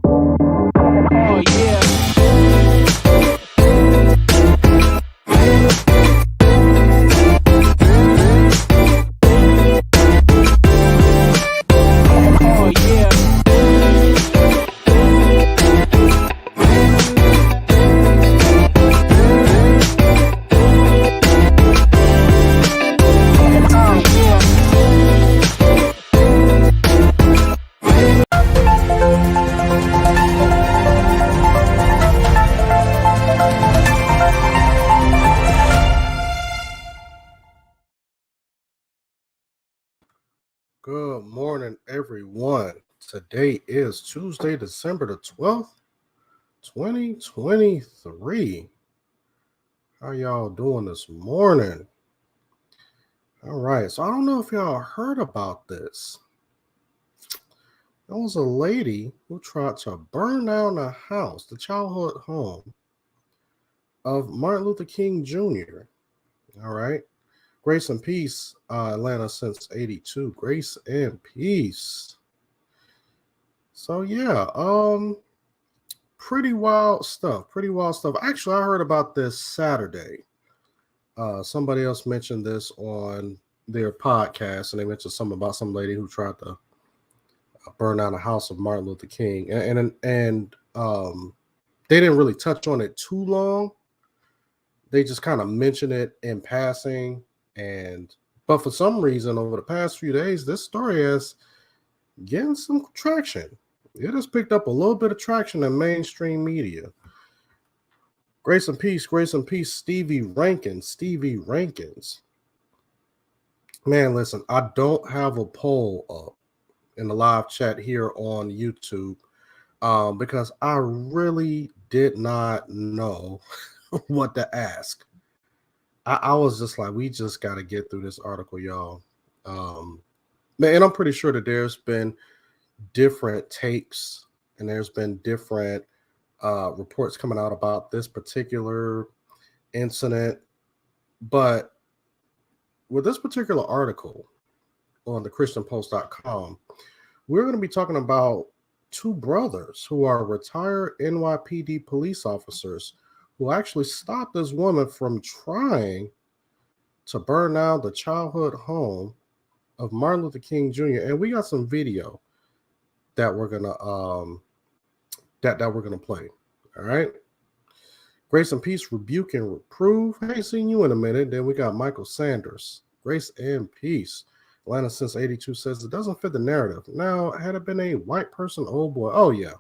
Oh yeah. Oh yeah. Oh yeah. Good morning, everyone. Today is Tuesday, December the 12th, 2023. How y'all doing this morning? All right, so I don't know if y'all heard about this. There was a lady who tried to burn down the house, the childhood home of Martin Luther King Jr. All right. Grace and peace, Atlanta since 82. Grace and peace. So yeah, pretty wild stuff. Pretty wild stuff. Actually, I heard about this Saturday. Somebody else mentioned this on their podcast, and they mentioned something about some lady who tried to burn down the house of Martin Luther King, and they didn't really touch on it too long. They just kind of mentioned it in passing, but for some reason, over the past few days, this story has getting some traction. It has picked up a little bit of traction in mainstream media. Grace and peace, Stevie Rankins. Man, listen, I don't have a poll up in the live chat here on YouTube because I really did not know what to ask. I was just like, we just got to get through this article, y'all. And I'm pretty sure that there's been different takes and there's been different reports coming out about this particular incident. But with this particular article on the ChristianPost.com, we're going to be talking about two brothers who are retired NYPD police officers who actually stopped this woman from trying to burn down the childhood home of Martin Luther King Jr. And we got some video that we're gonna that we're gonna play. All right. Grace and peace, rebuke and reprove. I ain't seen you in a minute. Then we got Michael Sanders. Grace and peace. Atlanta since 82 says it doesn't fit the narrative. Now, had it been a white person, oh boy. Oh yeah.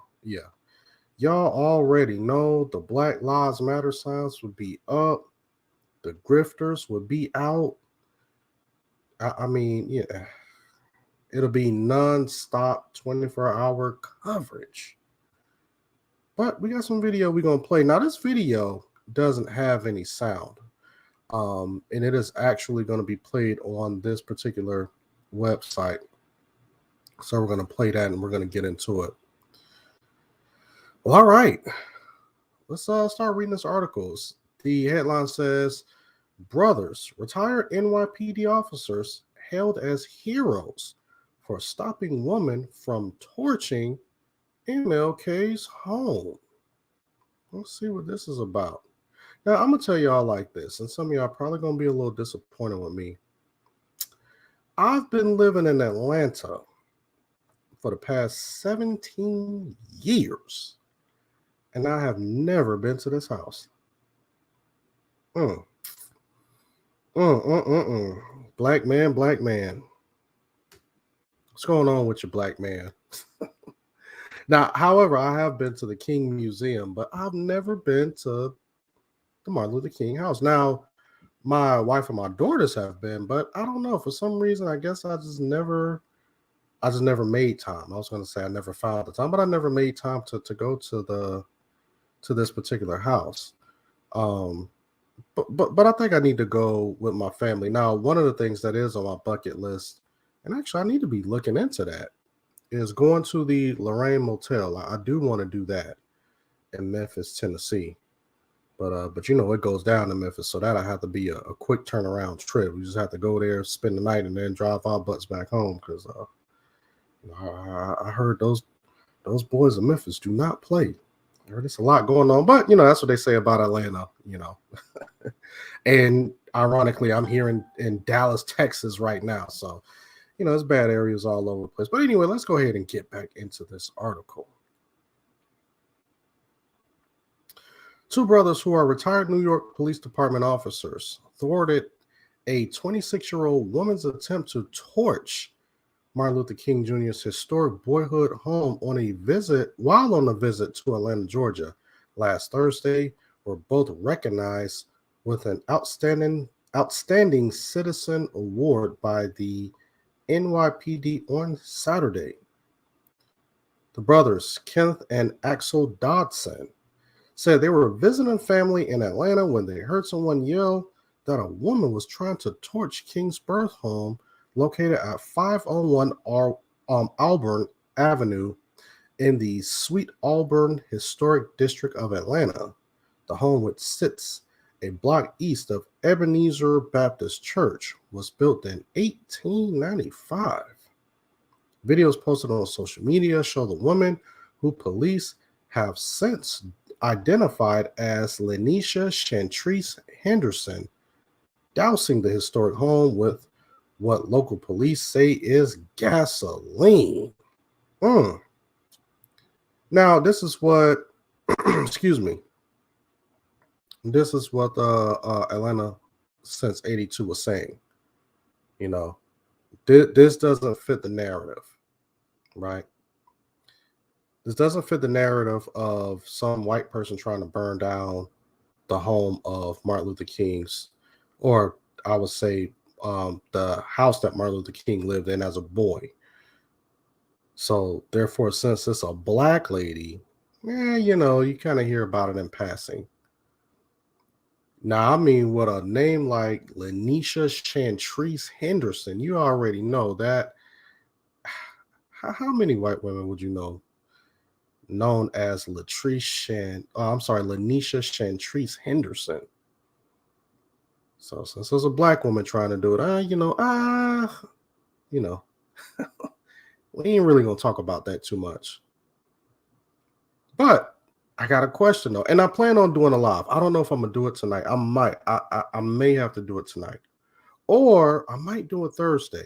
Y'all already know the Black Lives Matter signs would be up. The grifters would be out. I mean, yeah. It'll be non-stop 24-hour coverage. But we got some video we're going to play. Now, this video doesn't have any sound. And it is actually going to be played on this particular website. So we're going to play that and we're going to get into it. Well, all right. Let's start reading this article. The headline says, brothers, retired NYPD officers hailed as heroes for stopping woman from torching MLK's home. Let's see what this is about. Now, I'm going to tell y'all like this, and some of y'all are probably going to be a little disappointed with me. I've been living in Atlanta for the past 17 years, and I have never been to this house. Black man. What's going on with your black man? Now, however, I have been to the King Museum, but I've never been to the Martin Luther King house. Now, my wife and my daughters have been, but I don't know. For some reason, I guess I just never made time. I was going to say I never found the time, but I never made time to go to this particular house. But I think I need to go with my family. Now, one of the things that is on my bucket list, and actually I need to be looking into that, is going to the Lorraine Motel. I do want to do that in Memphis, Tennessee. But you know, it goes down to Memphis, so that'll have to be a quick turnaround trip. We just have to go there, spend the night, and then drive our butts back home because I heard those Those boys of Memphis do not play. There's a lot going on, but that's what they say about Atlanta. And ironically, I'm here in Dallas, Texas right now, so there's bad areas all over the place. But anyway, let's go ahead and get back into this article. Two brothers who are retired New York Police Department officers thwarted a 26-year-old woman's attempt to torch Martin Luther King Jr.'s historic boyhood home while on a visit to Atlanta, Georgia last Thursday, were both recognized with an outstanding citizen award by the NYPD on Saturday. The brothers, Kenneth and Axel Dodson, said they were visiting family in Atlanta when they heard someone yell that a woman was trying to torch King's birth home located at 501 Auburn Avenue in the Sweet Auburn Historic District of Atlanta. The home, which sits a block east of Ebenezer Baptist Church, was built in 1895. Videos posted on social media show the woman, who police have since identified as Lenisha Chantrice Henderson, dousing the historic home with what local police say is gasoline. Now, this is what, excuse me, this is what Atlanta since 82 was saying. This doesn't fit the narrative, right? This doesn't fit the narrative of some white person trying to burn down the home of Martin Luther King's, or I would say the house that Martin Luther King lived in as a boy. So therefore, since it's a black lady, you kind of hear about it in passing. Now, I mean, with a name like Lenisha Chantrice Henderson, you already know that. How many white women would you know known as Lenisha Chantrice Henderson? So since there's a black woman trying to do it, we ain't really gonna talk about that too much. But I got a question though, and I plan on doing a live. I don't know if I'm gonna do it tonight. I might. I may have to do it tonight, or I might do it Thursday.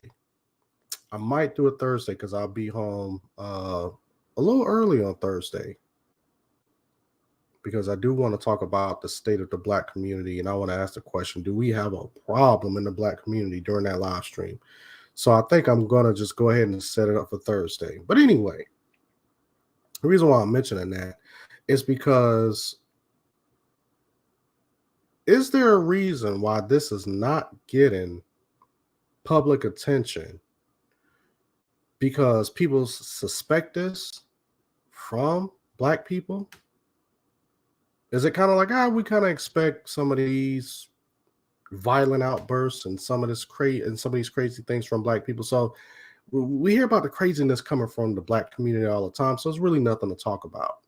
I might do it Thursday because I'll be home a little early on Thursday, because I do want to talk about the state of the black community, and I want to ask the question: do we have a problem in the black community during that live stream? So I think I'm gonna just go ahead and set it up for Thursday. But anyway, the reason why I'm mentioning that is because, is there a reason why this is not getting public attention? Because people suspect this from black people? Is it kind of like, we kind of expect some of these violent outbursts and some of these crazy things from black people? So we hear about the craziness coming from the black community all the time. So it's really nothing to talk about.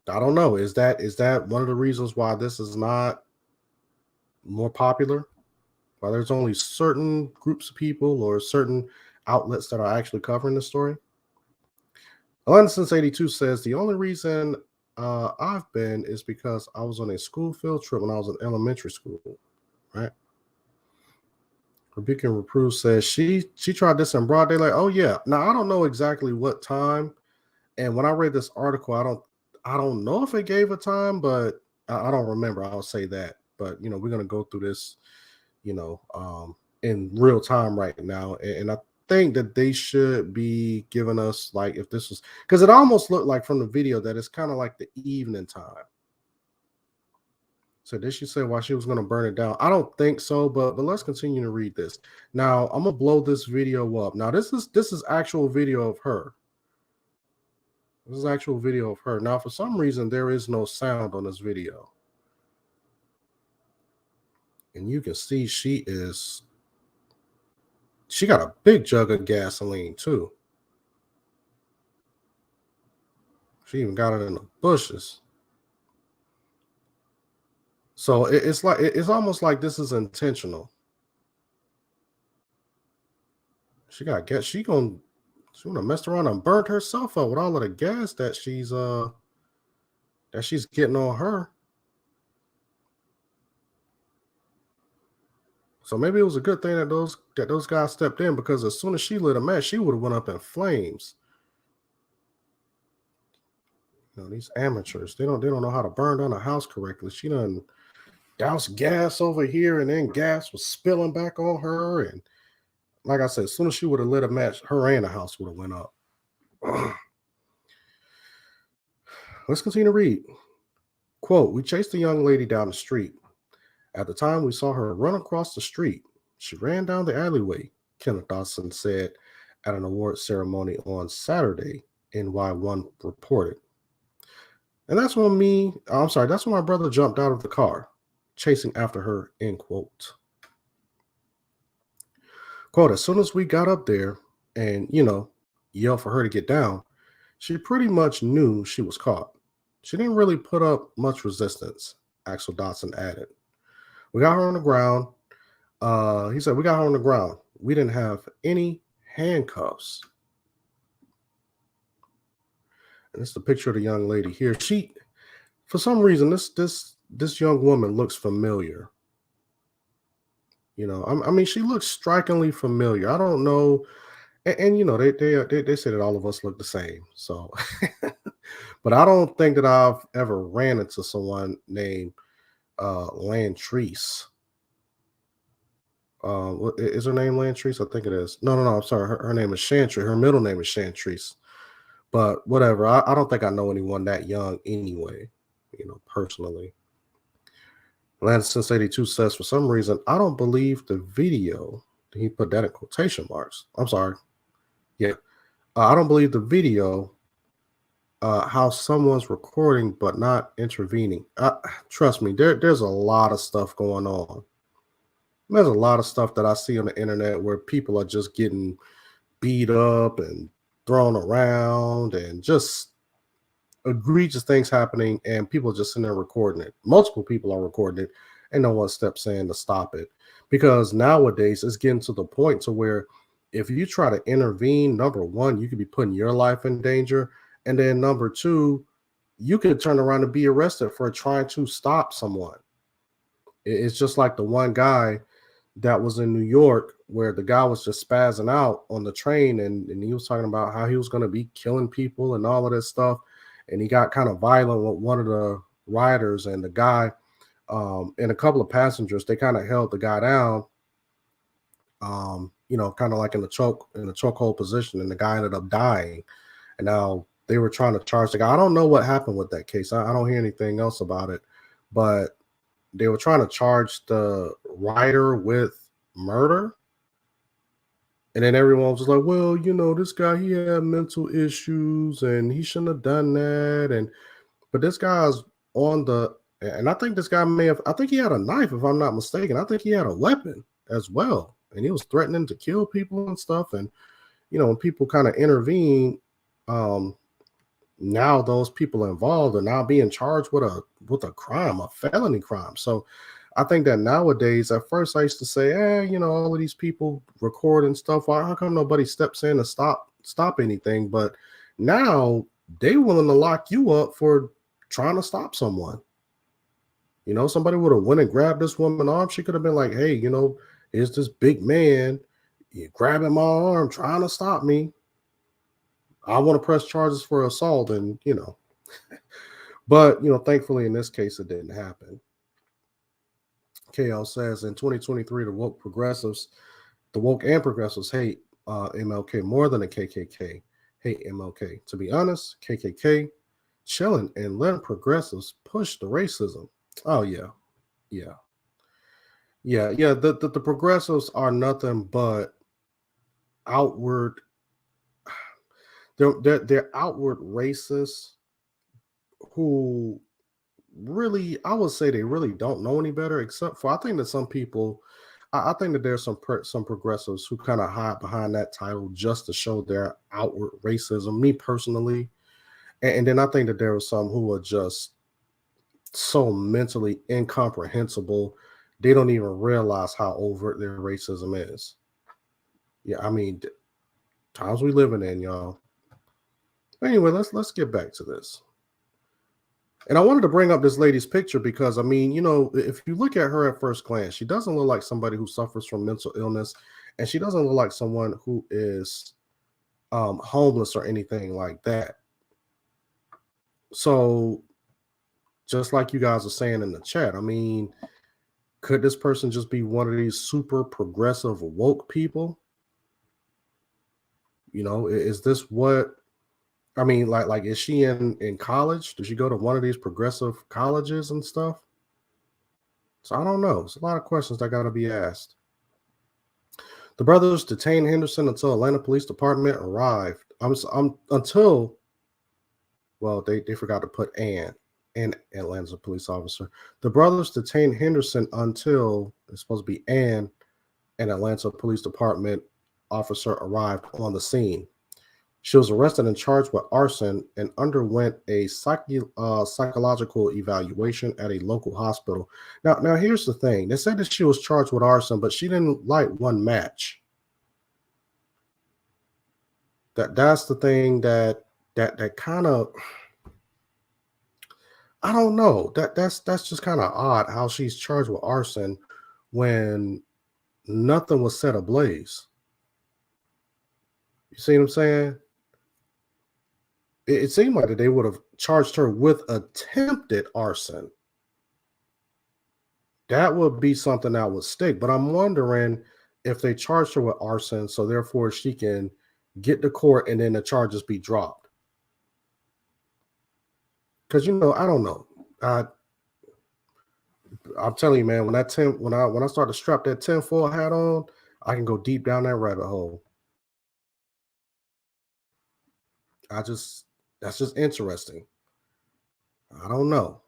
I don't know. Is that one of the reasons why this is not more popular? Why there's only certain groups of people or certain outlets that are actually covering the story? Atlanta since 82 says the only reason I've been is because I was on a school field trip when I was in elementary school, right? Rebecca Reprove says she tried this in broad daylight. Oh yeah. Now I don't know exactly what time, and when I read this article, I don't know if it gave a time, but I don't remember. I'll say that. But we're gonna go through this, in real time right now, and I think that they should be giving us, like, if this was, because it almost looked like from the video that it's kind of like the evening time. So did she say why she was going to burn it down? I don't think so, but let's continue to read this. Now I'm gonna blow this video up. Now this is actual video of her. This is actual video of her. Now for some reason there is no sound on this video, and you can see she got a big jug of gasoline too. She even got it in the bushes. So it's almost like this is intentional. She gonna She would have messed around and burnt herself up with all of the gas that she's getting on her. So maybe it was a good thing that those guys stepped in, because as soon as she lit a match, she would have went up in flames. These amateurs, they don't know how to burn down a house correctly. She done doused gas over here, and then gas was spilling back on her. And like I said, as soon as she would have lit a match, her and the house would have went up. Let's continue to read. Quote, we chased a young lady down the street. At the time, we saw her run across the street. She ran down the alleyway, Kenneth Dawson said at an award ceremony on Saturday, NY1 reported. And that's that's when my brother jumped out of the car, chasing after her, end quote. Quote, as soon as we got up there and, yelled for her to get down, she pretty much knew she was caught. She didn't really put up much resistance, Axel Dotson added. We got her on the ground. He said, we got her on the ground. We didn't have any handcuffs. And this is the picture of the young lady here. She, for some reason, this young woman looks familiar. I mean, she looks strikingly familiar. I don't know. And they say that all of us look the same. So, but I don't think that I've ever ran into someone named Lantrice. Is her name Lantrice? I think it is. No. I'm sorry. Her name is Chantry. Her middle name is Chantrice. But whatever. I don't think I know anyone that young anyway, personally. Atlanta Since 82 says, for some reason, I don't believe the video. He put that in quotation marks. I'm sorry. Yeah. I don't believe the video, how someone's recording but not intervening. Trust me, there's a lot of stuff going on. There's a lot of stuff that I see on the internet where people are just getting beat up and thrown around and just egregious things happening, and people are just sitting there recording it. Multiple people are recording it, and no one steps in to stop it. Because nowadays it's getting to the point to where if you try to intervene, number one, you could be putting your life in danger. And then number two, you could turn around and be arrested for trying to stop someone. It's just like the one guy that was in New York where the guy was just spazzing out on the train, and he was talking about how he was going to be killing people and all of this stuff. And he got kind of violent with one of the riders, and the guy and a couple of passengers, they kind of held the guy down, kind of like in a chokehold position, and the guy ended up dying. And now they were trying to charge the guy. I don't know what happened with that case. I don't hear anything else about it, but they were trying to charge the rider with murder. And then everyone was like, well, this guy, he had mental issues and he shouldn't have done that. But this guy's and I think this guy I think he had a knife, if I'm not mistaken. I think he had a weapon as well. And he was threatening to kill people and stuff. And, when people kind of intervene, now those people involved are now being charged with a crime, a felony crime. So I think that nowadays, at first I used to say, all of these people record and stuff. How come nobody steps in to stop anything? But now they willing to lock you up for trying to stop someone. Somebody would have went and grabbed this woman's arm. She could have been like, hey, here's this big man, grabbing my arm, trying to stop me. I want to press charges for assault, and but thankfully in this case it didn't happen. KL says in 2023, the woke and progressives hate MLK more than the KKK hate MLK. To be honest, KKK chilling and letting progressives push the racism. Oh yeah. The progressives are nothing but outward. They're outward racists who really, I would say they really don't know any better, except for I think that some people, I think that there's some progressives who kind of hide behind that title just to show their outward racism, me personally. And then I think that there are some who are just so mentally incomprehensible, they don't even realize how overt their racism is. Yeah, I mean, Times we living in, y'all. Anyway, let's get back to this. And I wanted to bring up this lady's picture because I mean, if you look at her at first glance, she doesn't look like somebody who suffers from mental illness, and she doesn't look like someone who is homeless or anything like that. So, just like you guys are saying in the chat, I mean, could this person just be one of these super progressive woke people? Is this what I mean? Like, is she in college? Does she go to one of these progressive colleges and stuff? So I don't know. It's a lot of questions that got to be asked. The brothers detained Henderson until Atlanta Police Department arrived. Until, well, they forgot to put an Atlanta police officer. The brothers detained Henderson until it's supposed to be an Atlanta Police Department officer arrived on the scene. She was arrested and charged with arson and underwent a psychological evaluation at a local hospital. Now here's the thing. They said that she was charged with arson, but she didn't light one match. That's the thing that kind of, I don't know. That's just kind of odd how she's charged with arson when nothing was set ablaze. You see what I'm saying? It seemed like that they would have charged her with attempted arson. That would be something that would stick. But I'm wondering if they charged her with arson, so therefore she can get to court and then the charges be dropped. Because I don't know. I'm telling you, man, when I start to strap that tinfoil hat on, I can go deep down that rabbit hole. That's just interesting. I don't know.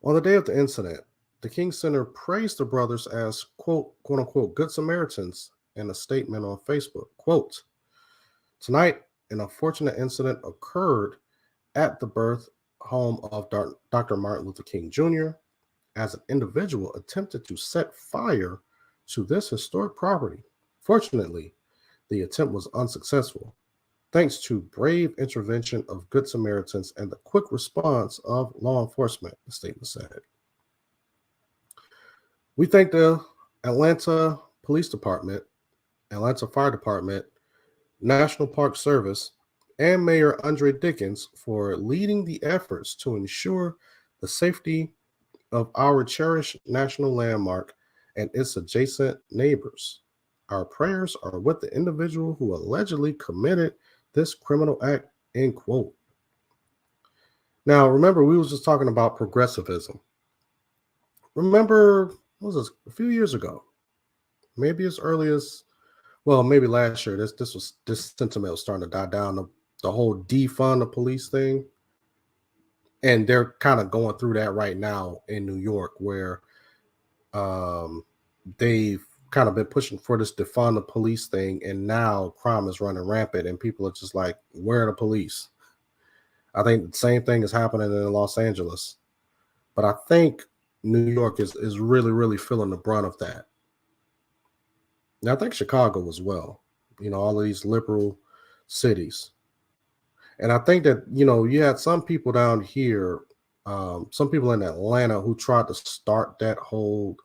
On the day of the incident, the King Center praised the brothers as, quote unquote, good Samaritans in a statement on Facebook. Quote, tonight, an unfortunate incident occurred at the birth home of Dr. Martin Luther King Jr. as an individual attempted to set fire to this historic property. Fortunately, the attempt was unsuccessful, thanks to brave intervention of Good Samaritans and the quick response of law enforcement, the statement said. We thank the Atlanta Police Department, Atlanta Fire Department, National Park Service, and Mayor Andre Dickens for leading the efforts to ensure the safety of our cherished national landmark and its adjacent neighbors. Our prayers are with the individual who allegedly committed this criminal act, end quote. Now, remember, we was just talking about progressivism. Remember, what was this, a few years ago? Maybe as early as, well, maybe last year, this sentiment was starting to die down, the whole defund the police thing. And they're kind of going through that right now in New York, where they've kind of been pushing for this defund the police thing, and now crime is running rampant, and people are just like, where are the police? I think the same thing is happening in Los Angeles, but I think New York is really, really feeling the brunt of that. Now, I think Chicago as well, all of these liberal cities. And I think that, you had some people down here, some people in Atlanta who tried to start that whole,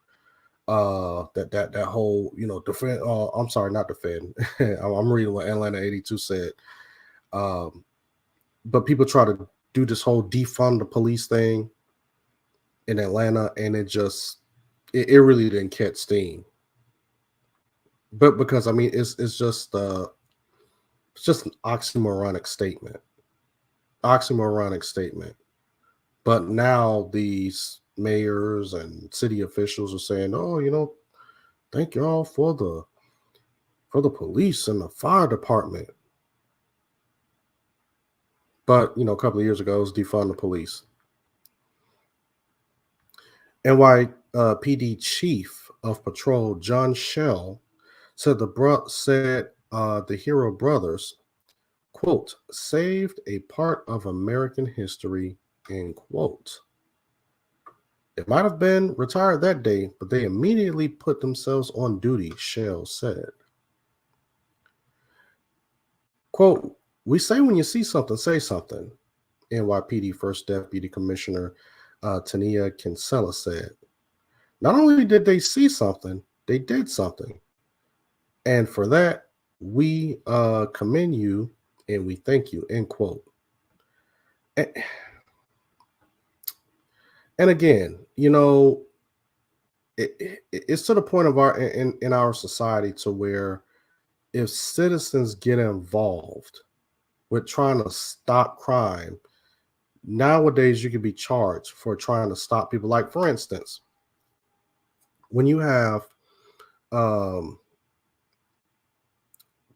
that whole, defend. I'm sorry, not defend. I'm reading what Atlanta 82 said. But people try to do this whole defund the police thing in Atlanta, and it really didn't catch steam. But because I mean, it's just an oxymoronic statement. But now these mayors and city officials are saying, "Oh, thank y'all for the police and the fire department." But a couple of years ago, it was defund the police. NYPD Chief of Patrol John Shell said the Hero brothers, quote, saved a part of American history, end quote. It might have been retired that day, but they immediately put themselves on duty, Shell said. Quote, we say when you see something, say something. NYPD First Deputy Commissioner Tania Kinsella said. Not only did they see something, they did something. And for that, we commend you and we thank you, end quote. And, and again, it's to the point of in our society to where if citizens get involved with trying to stop crime, nowadays you can be charged for trying to stop people. Like, for instance, when you have um,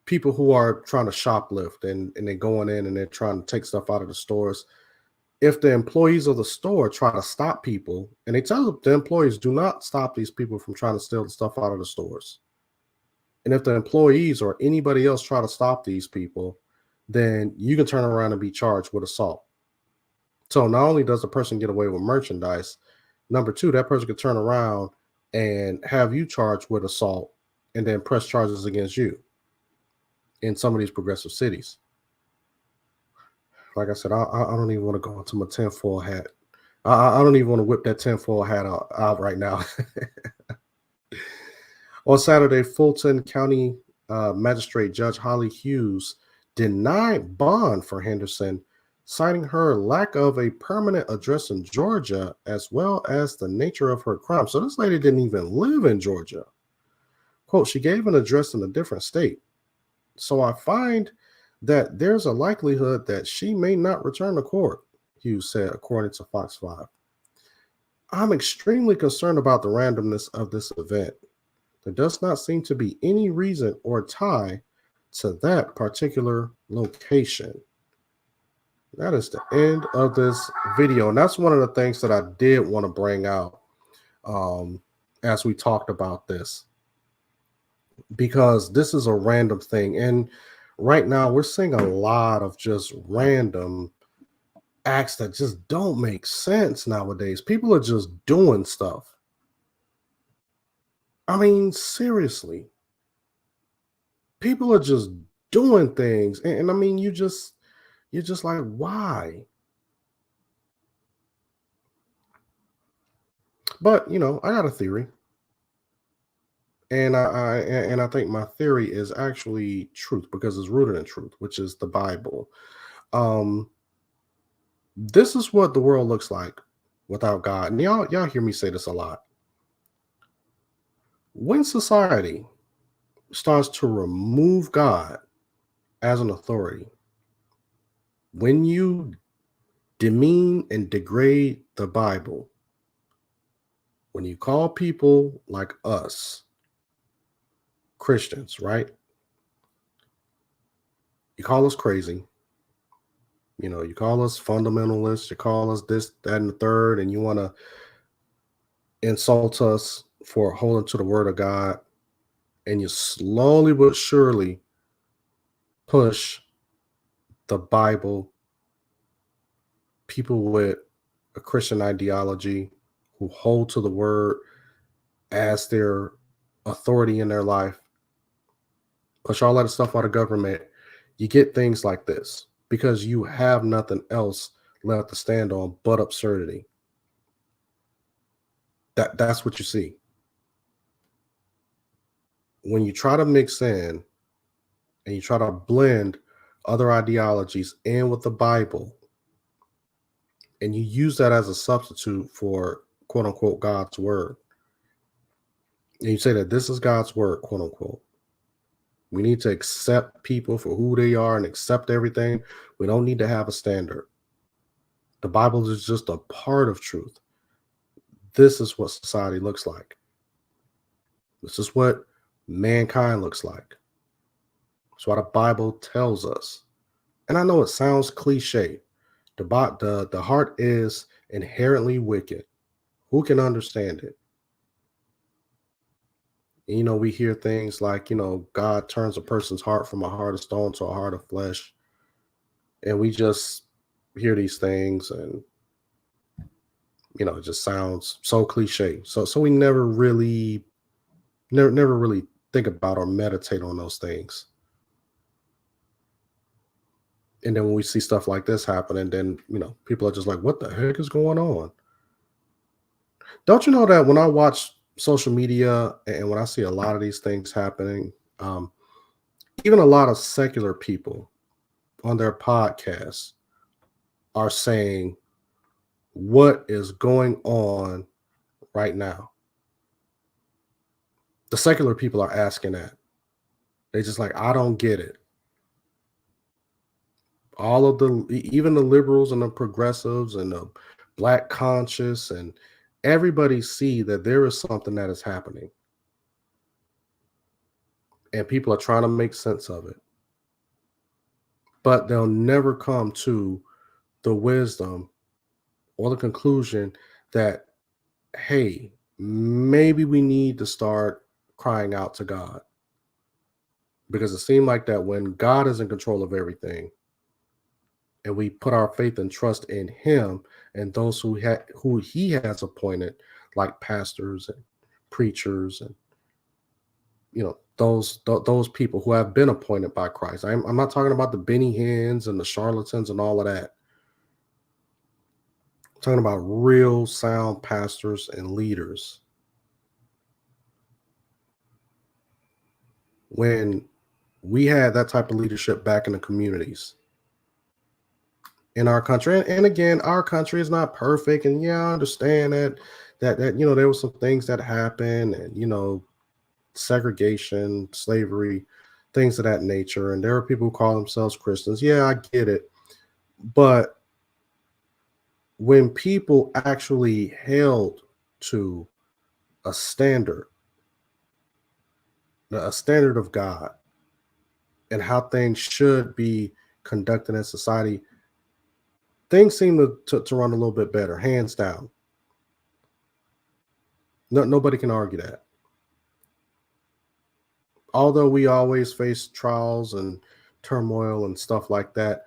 people who are trying to shoplift and they're going in and they're trying to take stuff out of the stores, if the employees of the store try to stop people, and they tell the employees, do not stop these people from trying to steal the stuff out of the stores. And if the employees or anybody else try to stop these people, then you can turn around and be charged with assault. So not only does the person get away with merchandise, number two, that person could turn around and have you charged with assault and then press charges against you in some of these progressive cities. Like I said, I don't even want to go into my tinfoil hat. I don't even want to whip that tinfoil hat out right now. On Saturday, Fulton County Magistrate Judge Holly Hughes denied bond for Henderson, citing her lack of a permanent address in Georgia, as well as the nature of her crime. So this lady didn't even live in Georgia. Quote, she gave an address in a different state. So I find that there's a likelihood that she may not return to court, Hughes said, according to Fox 5. I'm extremely concerned about the randomness of this event. There does not seem to be any reason or tie to that particular location. That is the end of this video. And that's one of the things that I did want to bring out as we talked about this, because this is a random thing. And right now we're seeing a lot of just random acts that just don't make sense nowadays. People are just doing stuff. I mean, seriously. People are just doing things. And I mean, you're just like, why? But I got a theory. And I think my theory is actually truth because it's rooted in truth, which is the Bible. This is what the world looks like without God. And y'all hear me say this a lot. When society starts to remove God as an authority, when you demean and degrade the Bible, when you call people like us Christians, right? You call us crazy. You call us fundamentalists, you call us this, that, and the third, and you want to insult us for holding to the word of God, and you slowly but surely push the Bible, people with a Christian ideology who hold to the word as their authority in their life, push all that stuff out of government, you get things like this because you have nothing else left to stand on but absurdity. That's what you see. When you try to mix in and you try to blend other ideologies in with the Bible, and you use that as a substitute for quote unquote God's word, and you say that this is God's word, quote unquote. We need to accept people for who they are and accept everything. We don't need to have a standard. The Bible is just a part of truth. This is what society looks like. This is what mankind looks like. That's what the Bible tells us. And I know it sounds cliche. The heart is inherently wicked. Who can understand it? And, we hear things like, God turns a person's heart from a heart of stone to a heart of flesh. And we just hear these things and, it just sounds so cliche. So we never really think about or meditate on those things. And then when we see stuff like this happen, and then, people are just like, what the heck is going on? Don't you know that when I watch social media and when I see a lot of these things happening, um, even a lot of secular people on their podcasts are saying, what is going on right now? The secular people are asking that. They just like, I don't get it. All of even the liberals and the progressives and the black conscious and everybody see that there is something that is happening. And people are trying to make sense of it. But they'll never come to the wisdom or the conclusion that, hey, maybe we need to start crying out to God. Because it seemed like that when God is in control of everything and we put our faith and trust in him and those who he has appointed, like pastors and preachers and those people who have been appointed by Christ. I'm not talking about the Benny Hinn's and the charlatans and all of that. I'm talking about real sound pastors and leaders. When we had that type of leadership back in the communities in our country, and again, our country is not perfect, and I understand that there were some things that happened, and segregation, slavery, things of that nature, and there are people who call themselves Christians. I get it, but when people actually held to a standard of God and how things should be conducted in society, things seem to run a little bit better, hands down. Nobody can argue that. Although we always face trials and turmoil and stuff like that,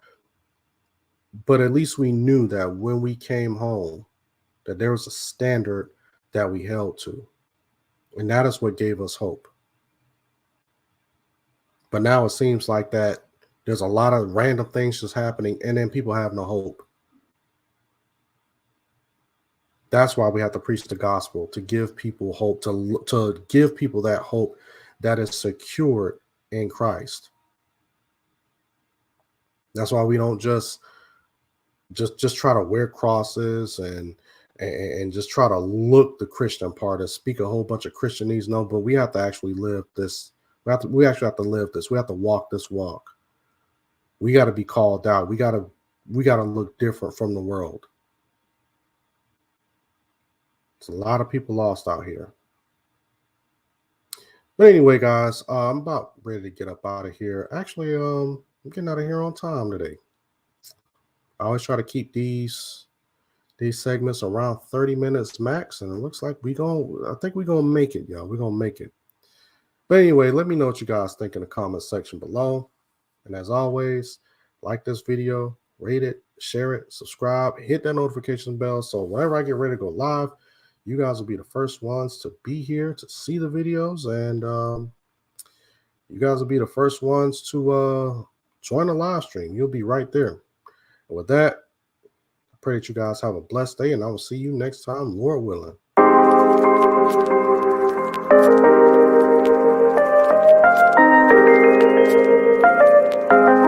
but at least we knew that when we came home, that there was a standard that we held to. And that is what gave us hope. But now it seems like that there's a lot of random things just happening, and then people have no hope. That's why we have to preach the gospel, to give people hope, to give people that hope that is secured in Christ. That's why we don't just try to wear crosses and just try to look the Christian part and speak a whole bunch of Christianese. No, but we have to actually live this. We actually have to live this. We have to walk this walk. We got to be called out. We got to look different from the world. There's a lot of people lost out here. But anyway, guys, I'm about ready to get up out of here. Actually, I'm getting out of here on time today. I always try to keep these segments around 30 minutes max, and it looks like I think we're gonna make it, y'all. We're gonna make it. But anyway, let me know what you guys think in the comment section below. And as always, like this video, rate it, share it, subscribe, hit that notification bell so whenever I get ready to go live, you guys will be the first ones to be here to see the videos, and you guys will be the first ones to join the live stream. You'll be right there. And with that, I pray that you guys have a blessed day, and I will see you next time, Lord willing.